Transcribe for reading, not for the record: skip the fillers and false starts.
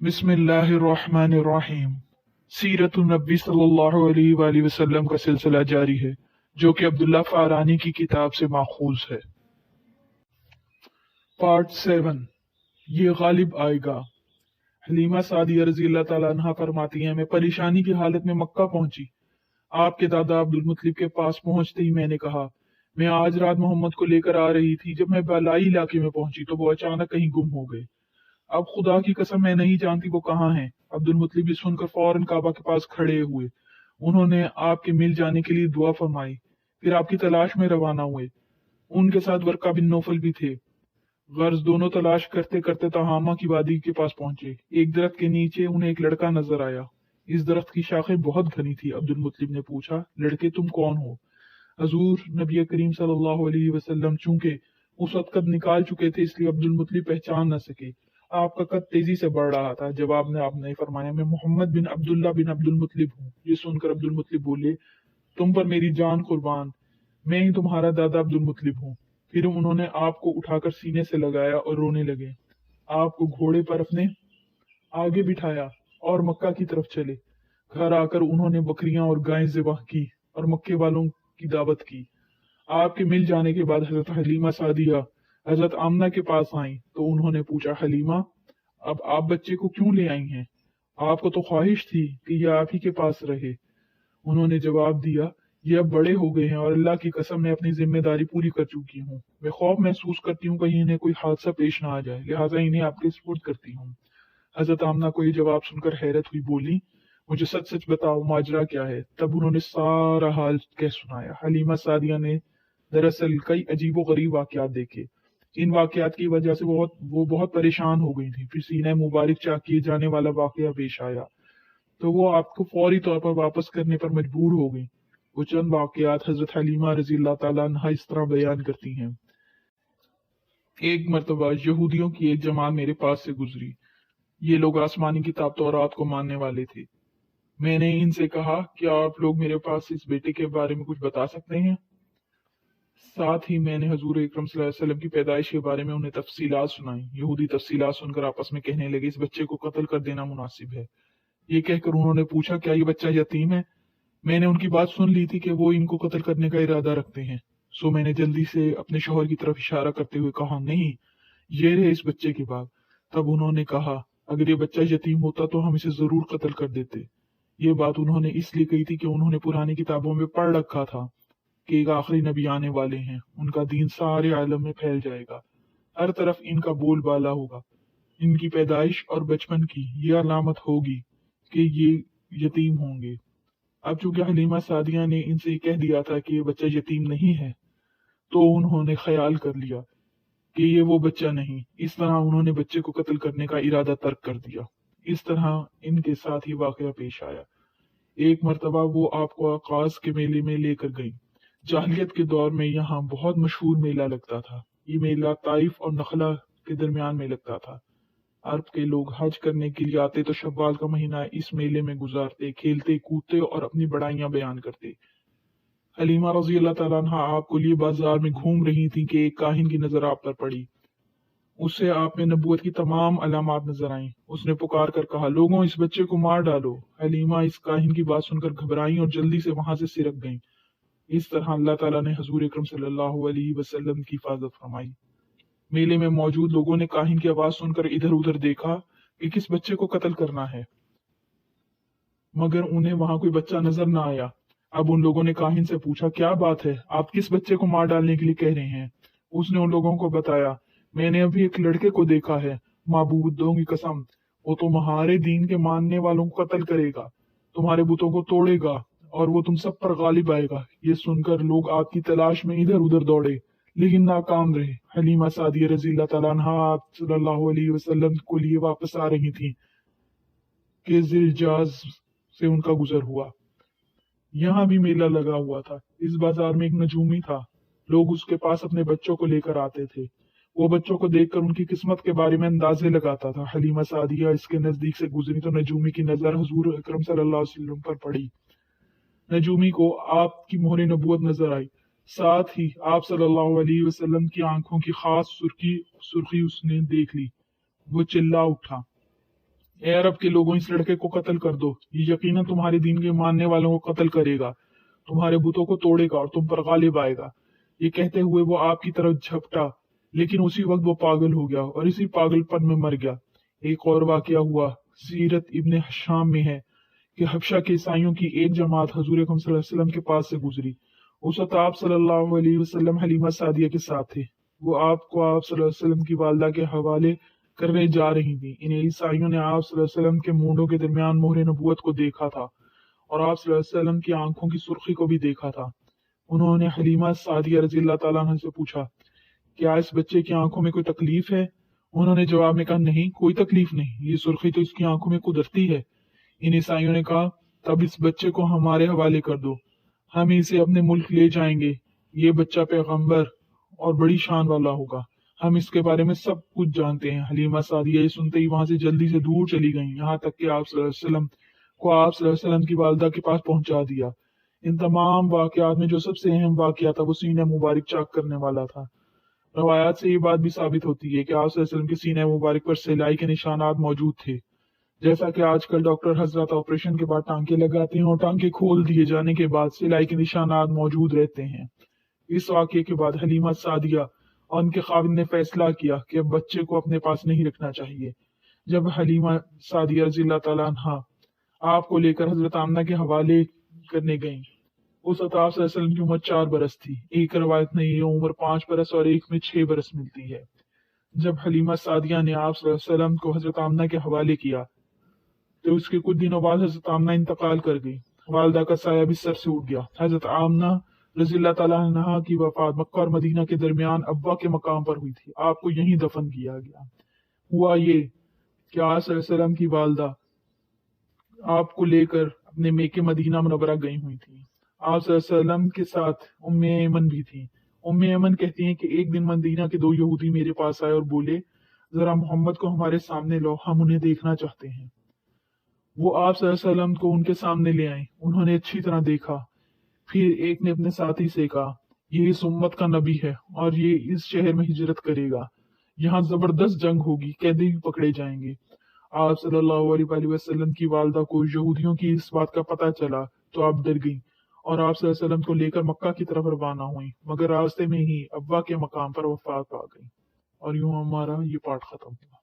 बिस्मिल्लाहिर्रहमानिर्रहीम। सीरत नबी सल्लल्लाहु अलैहि वआलिहि वसल्लम का सिलसिला जारी है, जो कि अब्दुल्ला फारानी की किताब से माखूज है। पार्ट 7, ये गालिब आएगा। हलीमा सादिया रजी अल्लाह ताला अन्हा फरमाती हैं, मैं परेशानी की हालत में मक्का पहुंची। आपके दादा अब्दुल मुत्तलिब के पास पहुंचते ही मैंने कहा, मैं आज रात मोहम्मद को लेकर आ रही थी। जब मैं बलाई इलाके में पहुंची तो वो अचानक कहीं गुम हो गए। अब खुदा की कसम मैं नहीं जानती वो कहाँ हैं। अब्दुल मुत्तलिब ये सुनकर फौरन काबा के पास खड़े हुए। उन्होंने आपके मिल जाने के लिए दुआ फरमाई, फिर आपकी तलाश में रवाना हुए। उनके साथ वर्का बिन नौफल भी थे। गर्ज दोनों तलाश करते करते तहामा की वादी के पास पहुंचे। एक दरख्त के नीचे उन्हें एक लड़का नजर आया। इस दरख्त की शाखें बहुत घनी थी। अब्दुल मुत्तलिब ने पूछा, लड़के तुम कौन हो? हजूर नबी करीम सल्लल्लाहु अलैहि वसल्लम चूंकि उस वक्त कद निकाल चुके थे, इसलिए अब्दुल मुत्तलिब पहचान न सके। आपका कद तेजी से बढ़ रहा था। जवाब में आपने फरमाया, मैं मोहम्मद बिन अब्दुल्ला बिन अब्दुल मुत्तलिब हूँ। ये सुनकर अब्दुल मुत्तलिब बोले, तुम पर मेरी जान कुर्बान, मैं ही तुम्हारा दादा अब्दुल मुत्तलिब हूँ। फिर उन्होंने आपको उठाकर सीने से लगाया और रोने लगे। आपको घोड़े पर अपने आगे बिठाया और मक्का की तरफ चले। घर आकर उन्होंने बकरियां और गायें ज़िबह की और मक्के वालों की दावत की। आपके मिल जाने के बाद हजरत हलीमा सादिया हजरत आमना के पास आई तो उन्होंने पूछा, हलीमा अब आप बच्चे को क्यों ले आई हैं? आपको तो ख्वाहिश थी कि यह आप ही के पास रहे। उन्होंने जवाब दिया, ये अब बड़े हो गए हैं और अल्लाह की कसम मैं अपनी जिम्मेदारी पूरी कर चुकी हूँ। मैं खौफ महसूस करती हूँ कहीं इन्हें कोई हादसा पेश ना आ जाए, लिहाजा इन्हें आपके सुपुर्द करती हूँ। हजरत आमना को ये जवाब सुनकर हैरत हुई। बोली, मुझे सच सच बताओ माजरा क्या है? तब उन्होंने सारा हाल कह सुनाया। हलीमा सादिया ने दरअसल कई अजीबो गरीब वाकयात देखे। इन वाकयात की वजह से वो बहुत परेशान हो गई थी। फिर सीना मुबारक चाक किए जाने वाला वाकया पेश आया तो वो आपको फौरी तौर पर वापस करने पर मजबूर हो गई। वो चंद वाकयात हजरत हलीमा रजी अल्लाह ताला अन्हा इस तरह बयान करती हैं। एक मरतबा यहूदियों की एक जमात मेरे पास से गुजरी। ये लोग आसमानी किताब तौरात को मानने वाले थे। मैंने इनसे कहा, क्या आप लोग मेरे पास इस बेटे के बारे में कुछ बता सकते हैं? साथ ही मैंने हजूर अकरम सल्लल्लाहु अलैहि वसल्लम की पैदाइश के बारे में उन्हें तफसीलात सुनाई। यहूदी तफसीलात सुनकर आपस में कहने लगे, इस बच्चे को कत्ल कर देना मुनासिब है। ये कहकर उन्होंने पूछा, क्या ये बच्चा यतीम है? मैंने उनकी बात सुन ली थी कि वो इनको कत्ल करने का इरादा रखते हैं। सो मैंने जल्दी से अपने शौहर की तरफ इशारा करते हुए कहा, नहीं, ये रहे इस बच्चे की बात। तब उन्होंने कहा, अगर ये बच्चा यतीम होता तो हम इसे जरूर कत्ल कर देते। ये बात उन्होंने इसलिए कही थी कि उन्होंने पुरानी किताबों में पढ़ रखा था कि एक आखिरी नबी आने वाले हैं, उनका दीन सारे आलम में फैल जाएगा, हर तरफ इनका बोलबाला होगा। इनकी पैदाइश और बचपन की ये अलामत होगी कि ये यतीम होंगे। अब चूंकि हलीमा सादिया ने इनसे कह दिया था कि ये बच्चा यतीम नहीं है, तो उन्होंने ख्याल कर लिया कि ये वो बच्चा नहीं। इस तरह उन्होंने बच्चे को कत्ल करने का इरादा तर्क कर दिया। इस तरह इनके साथ ही वाकया पेश आया। एक मरतबा वो आपको आकाश के मेले में लेकर गई। जाहिलियत के दौर में यहाँ बहुत मशहूर मेला लगता था। ये मेला ताइफ और नखला के दरमियान में लगता था। अरब के लोग हज करने के लिए आते तो शव्वाल का महीना इस मेले में गुजारते, खेलते कूदते और अपनी बड़ाइयां बयान करते। हलीमा रजी अल्लाह तआला अन्हा आपको लिए बाजार में घूम रही थी कि एक काहिन की नजर आप पर पड़ी। उससे आप में नबूवत की तमाम अलामात नजर आईं। उसने पुकार कर कहा, लोगों इस बच्चे को मार डालो। हलीमा इस काहिन की बात सुनकर घबराई और जल्दी से वहां से सिरक गईं। इस तरह अल्लाह ताला ने हजूर अकरम सल्लल्लाहु अलैहि वसल्लम की हिफाजत फरमाई। मेले में मौजूद लोगों ने काहिन की आवाज सुनकर इधर उधर देखा कि किस बच्चे को कत्ल करना है, मगर उन्हें वहां कोई बच्चा नजर न आया। अब उन लोगों ने काहिन से पूछा, क्या बात है, आप किस बच्चे को मार डालने के लिए कह रहे हैं? उसने उन लोगों को बताया, मैंने अभी एक लड़के को देखा है, माबूदों की कसम वो तुम्हारे दीन के मानने वालों को कत्ल करेगा, तुम्हारे बुतों को तोड़ेगा और वो तुम सब पर गालिब आएगा। ये सुनकर लोग आपकी तलाश में इधर उधर दौड़े, लेकिन नाकाम रहे। हलीमा सादिया रजी अल्लाह तआला अन्हा आप सल्लल्लाहु अलैहि वसल्लम को लिए वापस आ रही थी कि जिलजाज से उनका गुजर हुआ। यहाँ भी मेला लगा हुआ था। इस बाजार में एक नजूमी था। लोग उसके पास अपने बच्चों को लेकर आते थे। वो बच्चों को देखकर उनकी किस्मत के बारे में अंदाजे लगाता था। हलीमा सादिया इसके नजदीक से गुजरी तो नजूमी की नजर हुजूर अकरम सल्लल्लाहु अलैहि वसल्लम पर पड़ी। नजूमी को आपकी मोहर नबूवत नजर आई। साथ ही आप सल्लल्लाहु अलैहि वसल्लम की आंखों की खास सुर्खी उसने देख ली। वो चिल्ला उठा, اے अरब के लोगों, इस लड़के को कत्ल कर दो, ये यकीनन तुम्हारे दीन के मानने वालों को कत्ल करेगा, तुम्हारे बुतों को तोड़ेगा और तुम पर गालिब आएगा। ये कहते हुए वो आपकी तरफ झपटा, लेकिन उसी वक्त वो पागल हो गया और इसी पागलपन में मर गया। एक और वाकया हुआ, सीरत इब्ने हशाम में है कि हबशा के ईसाइयों की एक जमात हजूर अकरम सल्लल्लाहु अलैहि वसल्लम के पास से गुजरी। उस वक्त आप सल्लल्लाहु अलैहि वसल्लम हलीमा सादिया के साथ थे। वो आपको आप सल्लल्लाहु अलैहि वसल्लम की वालदा के हवाले करने जा रही थी। इन ईसाइयों ने आप सल्लल्लाहु अलैहि वसल्लम के मूंढों के दरमियान मोहर नबूवत को देखा था और आप सल्लल्लाहु अलैहि वसल्लम की आंखों की सुर्खी को भी देखा था। उन्होंने हलीमा सादिया रजी अल्लाह तआला अन्हा से पूछा, क्या इस बच्चे की आंखों में कोई तकलीफ है? उन्होंने जवाब में कहा, नहीं, कोई तकलीफ नहीं, ये सुर्खी तो इसकी आंखों में कुदरती है। इन ईसाइयों ने कहा, तब इस बच्चे को हमारे हवाले कर दो, हम इसे अपने मुल्क ले जाएंगे। ये बच्चा पैगंबर और बड़ी शान वाला होगा, हम इसके बारे में सब कुछ जानते हैं। हलीमा सादिया ये सुनते ही वहां से जल्दी से दूर चली गईं, यहाँ तक कि आप सल्लल्लाहु अलैहि वसल्लम को आप सल्लल्लाहु अलैहि वसल्लम की वालदा के पास पहुंचा दिया। इन तमाम वाकयात में जो सबसे अहम वाकया था वो सीना मुबारक चाक करने वाला था। रवायात से ये बात भी साबित होती है कि आप सल्लल्लाहु अलैहि वसल्लम के सीने मुबारक पर सिलाई के निशानात मौजूद थे। जैसा कि आजकल डॉक्टर हजरत ऑपरेशन के बाद टांके लगाते हैं और टांके खोल दिए जाने के बाद सिलाई के निशानात मौजूद रहते हैं। इस वाकये के बाद हलीमा सादिया और उनके खाविंद ने फैसला किया कि अब बच्चे को अपने पास नहीं रखना चाहिए। जब हलीमा सादिया रज़ी अल्लाह तआला अन्हा आपको लेकर हजरत आमना के हवाले करने गईं, उस वक्त आप सल्लल्लाहु अलैहि वसल्लम की उम्र 4 बरस थी। एक रवायत में ये उम्र 5 बरस और एक में 6 बरस मिलती है। जब हलीमा सादिया ने आप सल्लल्लाहु अलैहि वसल्लम को हजरत आमना के हवाले किया तो उसके कुछ दिनों बाद हजरत आमना इंतकाल कर गई। वालदा का साया भी सर से उठ गया। हजरत आमना रज़ी अल्लाह तआला अन्हा की वफात मक्का और मदीना के दरमियान अब्बा के मकाम पर हुई थी। आपको यहीं दफन किया गया। हुआ ये कि आप सल्लल्लाहु अलैहि वसल्लम की वालदा आपको लेकर अपने मेके मदीना मुनव्वरा गई हुई थी। आप सल्लल्लाहु अलैहि वसल्लम के साथ उम्मे ऐमन भी थी। उम्मे ऐमन कहती हैं कि एक दिन मदीना के 2 यहूदी मेरे पास आए और बोले, जरा मोहम्मद को हमारे सामने लो, हम उन्हें देखना चाहते हैं। वो आप सल्लल्लाहु अलैहि वसल्लम को उनके सामने ले आए। उन्होंने अच्छी तरह देखा। फिर एक ने अपने साथी से कहा, ये इस उम्मत का नबी है और ये इस शहर में हिजरत करेगा। यहाँ जबरदस्त जंग होगी, कैदी भी पकड़े जाएंगे। आप सल्लल्लाहु अलैहि वसल्लम की वालदा को यहूदियों की इस बात का पता चला तो आप डर गईं और आप सल्लल्लाहु अलैहि वसल्लम को लेकर मक्का की तरफ रवाना हुई, मगर रास्ते में ही अब्बा के मकाम पर वफात पा गई। और यूं हमारा ये पाठ खत्म हुआ।